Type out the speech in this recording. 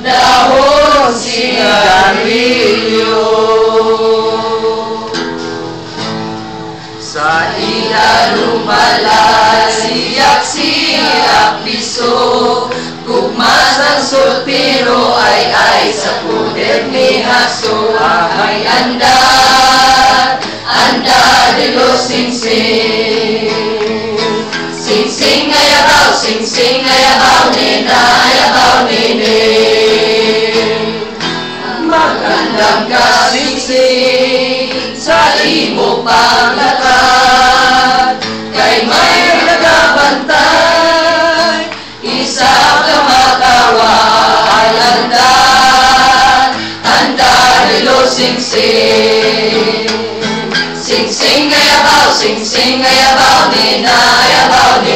dahon sigarilyo. Sa ila lumalad, siyak-siyak piso, kugmas ang sulpiro ay sa puder ni Haso. Ay andar de los sing-sing, sing-sing ayabaw, sing-sing ayabaw, nena ayabaw, nene. Magandang kasing-sing sa imo paglakad, kay may nagabantay, isa ka makawal. Andar de los sing-sing, sing-sing ayabaw, nena ayabaw, nene.